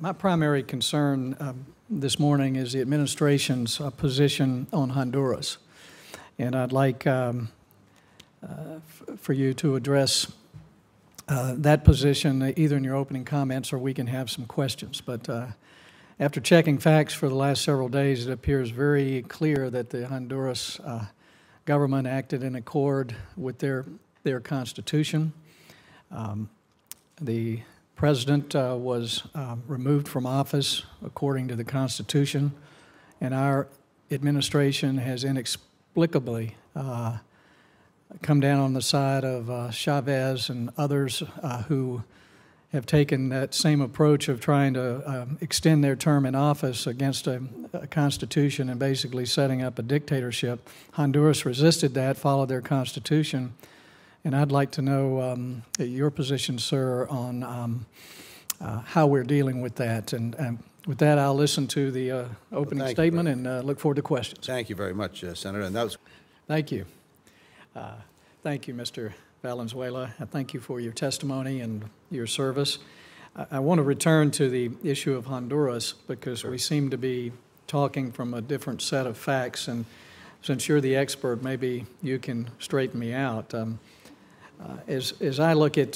My primary concern this morning is the administration's position on Honduras. And I'd like for you to address that position either in your opening comments or we can have some questions. But after checking facts for the last several days, it appears very clear that the Honduras government acted in accord with their constitution. The president was removed from office according to the Constitution, and our administration has inexplicably come down on the side of Chavez and others who have taken that same approach of trying to extend their term in office against a constitution and basically setting up a dictatorship. Honduras resisted that, followed their constitution, and I'd like to know your position, sir, on how we're dealing with that. And with that, I'll listen to the opening statement and look forward to questions. Thank you very much, Senator. And that was. Thank you. Thank you, Mr. Valenzuela. I thank you for your testimony and your service. I want to return to the issue of Honduras because we seem to be talking from a different set of facts, and since you're the expert, maybe you can straighten me out. As I look at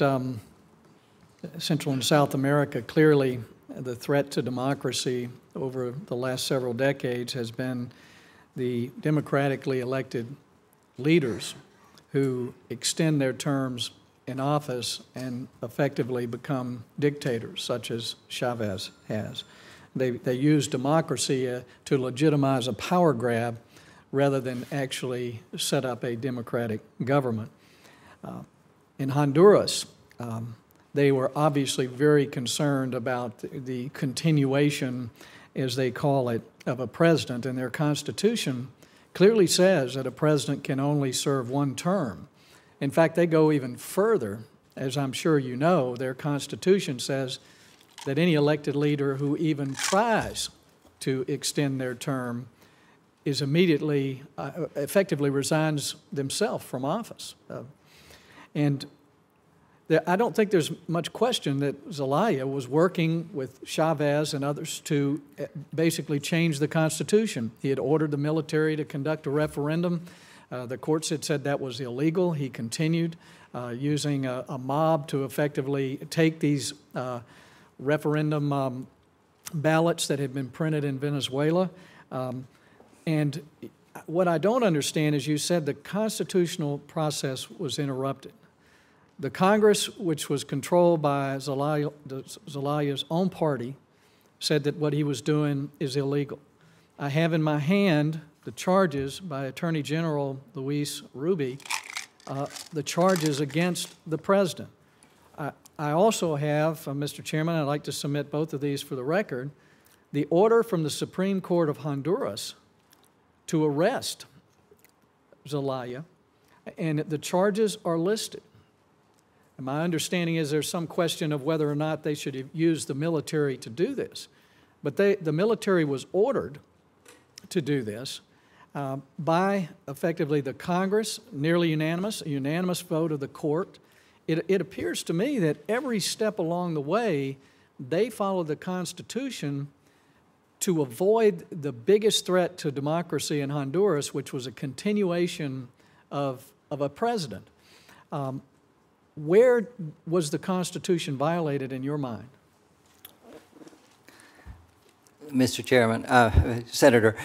Central and South America, clearly the threat to democracy over the last several decades has been the democratically elected leaders who extend their terms in office and effectively become dictators, such as Chavez has. They use democracy to legitimize a power grab rather than actually set up a democratic government. In Honduras, they were obviously very concerned about the continuation, as they call it, of a president, and their constitution clearly says that a president can only serve one term. In fact, they go even further. As I'm sure you know, their constitution says that any elected leader who even tries to extend their term is immediately, effectively resigns themselves from office. And I don't think there's much question that Zelaya was working with Chavez and others to basically change the Constitution. He had ordered the military to conduct a referendum. The courts had said that was illegal. He continued using a mob to effectively take these referendum ballots that had been printed in Venezuela. And what I don't understand is you said the constitutional process was interrupted. The Congress, which was controlled by Zelaya's own party, said that what he was doing is illegal. I have in my hand the charges by Attorney General Luis Ruby, the charges against the president. I also have, Mr. Chairman, I'd like to submit both of these for the record, the order from the Supreme Court of Honduras to arrest Zelaya, and the charges are listed. And my understanding is there's some question of whether or not they should have used the military to do this. But the military was ordered to do this by effectively the Congress, nearly unanimous, a unanimous vote of the court. It appears to me that every step along the way, they followed the Constitution to avoid the biggest threat to democracy in Honduras, which was a continuation of a president. Where was the Constitution violated in your mind? Mr. Chairman, Senator,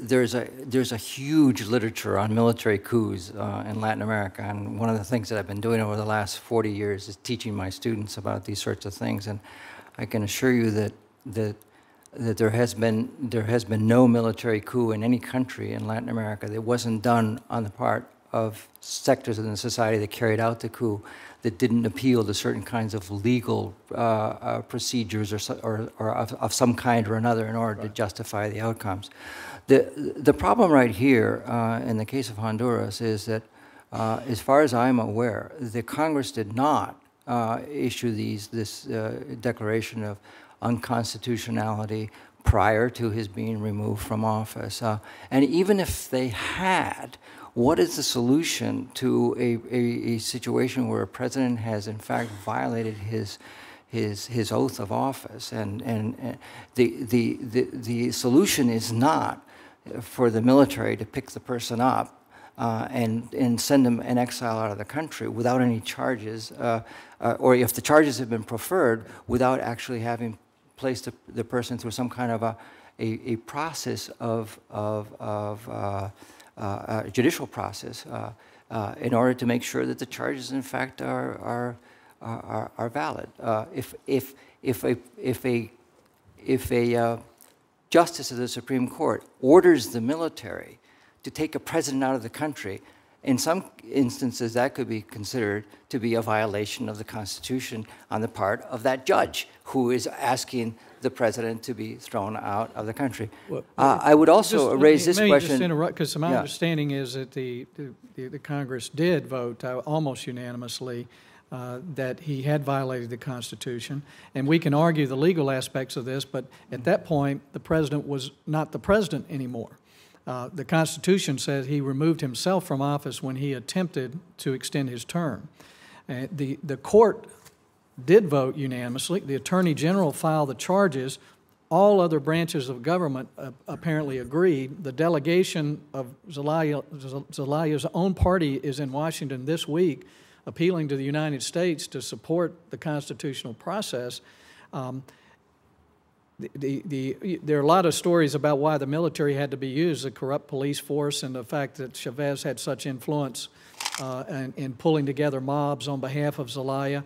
there's a huge literature on military coups in Latin America, and one of the things that I've been doing over the last 40 years is teaching my students about these sorts of things. And I can assure you that there has been no military coup in any country in Latin America that wasn't done on the part of sectors in the society that carried out the coup that didn't appeal to certain kinds of legal procedures or of some kind or another in order to justify the outcomes. The problem right here in the case of Honduras is that, as far as I'm aware, the Congress did not issue this declaration of unconstitutionality prior to his being removed from office. And even if they had, what is the solution to a situation where a president has in fact violated his oath of office, and the solution is not for the military to pick the person up and send them in exile out of the country without any charges, or if the charges have been preferred, without actually having placed the person through some kind of a process of judicial process in order to make sure that the charges in fact are valid. If a justice of the Supreme Court orders the military to take a president out of the country, in some instances that could be considered to be a violation of the Constitution on the part of that judge who is asking the president to be thrown out of the country. Well, I would also raise this question. Let me just interrupt, because my understanding is that the Congress did vote almost unanimously that he had violated the Constitution, and we can argue the legal aspects of this, but at that point the president was not the president anymore. The Constitution says he removed himself from office when he attempted to extend his term. The court did vote unanimously. The Attorney General filed the charges. All other branches of government apparently agreed. The delegation of Zelaya's own party is in Washington this week appealing to the United States to support the constitutional process. There are a lot of stories about why the military had to be used, the corrupt police force, and the fact that Chavez had such influence in pulling together mobs on behalf of Zelaya.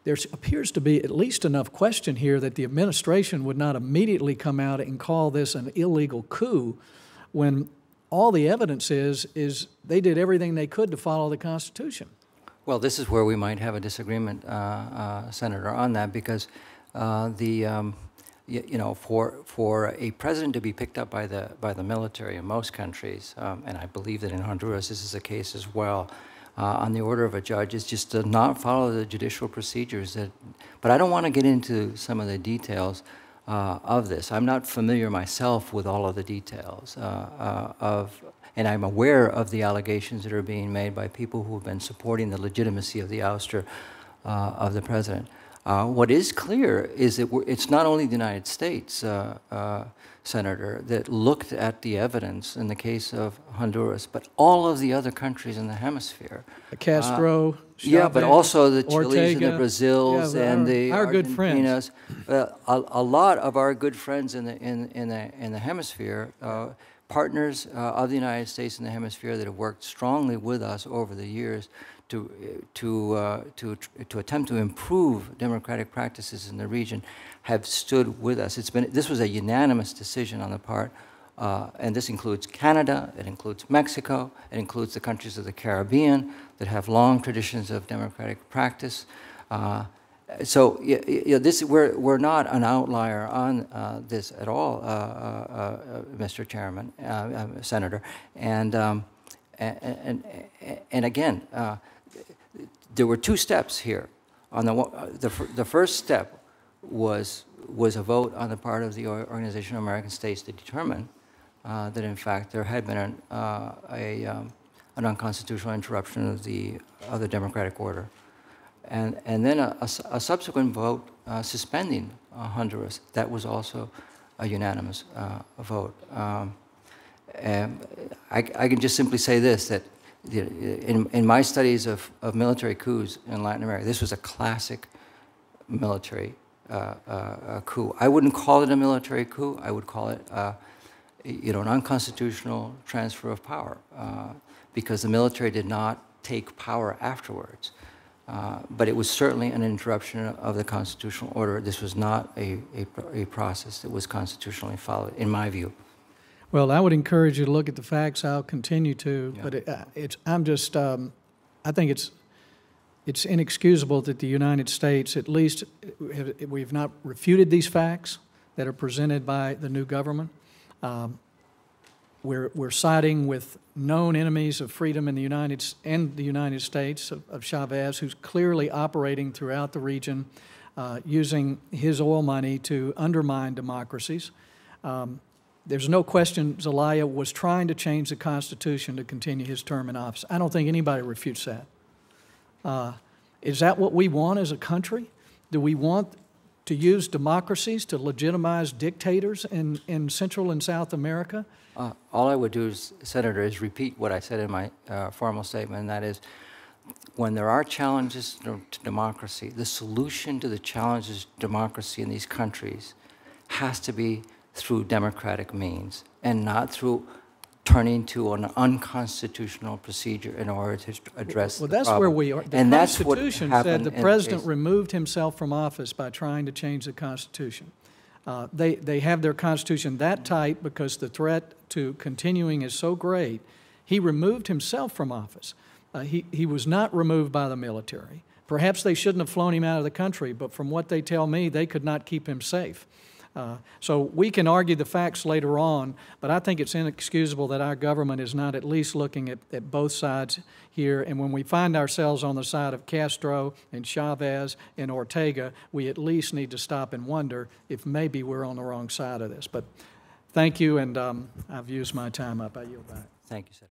There appears to be at least enough question here that the administration would not immediately come out and call this an illegal coup when all the evidence is they did everything they could to follow the Constitution. Well, this is where we might have a disagreement, Senator, on that, because you know, for a president to be picked up by the military in most countries, and I believe that in Honduras this is the case as well, on the order of a judge, is just to not follow the judicial procedures. But I don't want to get into some of the details of this. I'm not familiar myself with all of the details and I'm aware of the allegations that are being made by people who have been supporting the legitimacy of the ouster of the president. What is clear is that it's not only the United States, Senator, that looked at the evidence in the case of Honduras, but all of the other countries in the hemisphere. Castro, yeah, but also the Chiles Ortega, and the Brazils and the our good friends. A lot of our good friends in the hemisphere, partners of the United States in the hemisphere that have worked strongly with us over the years to attempt to improve democratic practices in the region, have stood with us. This was a unanimous decision on the part, and this includes Canada, it includes Mexico, it includes the countries of the Caribbean that have long traditions of democratic practice. So we're not an outlier on this at all, Mr. Chairman, Senator, and again, there were two steps here. On the first step was a vote on the part of the Organization of American States to determine that in fact there had been an unconstitutional interruption of the democratic order. And then a subsequent vote suspending Honduras. That was also a unanimous vote. And I can just simply say this, that in my studies of military coups in Latin America, this was a classic military coup. I wouldn't call it a military coup. I would call it an unconstitutional transfer of power because the military did not take power afterwards. But it was certainly an interruption of the constitutional order. This was not a process that was constitutionally followed, in my view. Well, I would encourage you to look at the facts. I'll continue to, yeah. But I think it's inexcusable that the United States, at least, we've not refuted these facts that are presented by the new government. We're siding with known enemies of freedom in the United States of Chavez, who's clearly operating throughout the region, using his oil money to undermine democracies. there's no question Zelaya was trying to change the Constitution to continue his term in office. I don't think anybody refutes that. Is that what we want as a country? Do we want to use democracies to legitimize dictators in Central and South America? All I would do, Senator, is repeat what I said in my formal statement, and that is, when there are challenges to democracy, the solution to the challenges to democracy in these countries has to be through democratic means and not through turning to an unconstitutional procedure in order to address well, the that's problem. where we are. The and that's what Constitution happened said the in president case- removed himself from office by trying to change the Constitution. They have their Constitution that tight because the threat to continuing is so great. He removed himself from office. He was not removed by the military. Perhaps they shouldn't have flown him out of the country, but from what they tell me, they could not keep him safe. So we can argue the facts later on, but I think it's inexcusable that our government is not at least looking at both sides here. And when we find ourselves on the side of Castro and Chavez and Ortega, we at least need to stop and wonder if maybe we're on the wrong side of this. But thank you, and I've used my time up. I yield back. Thank you, Senator.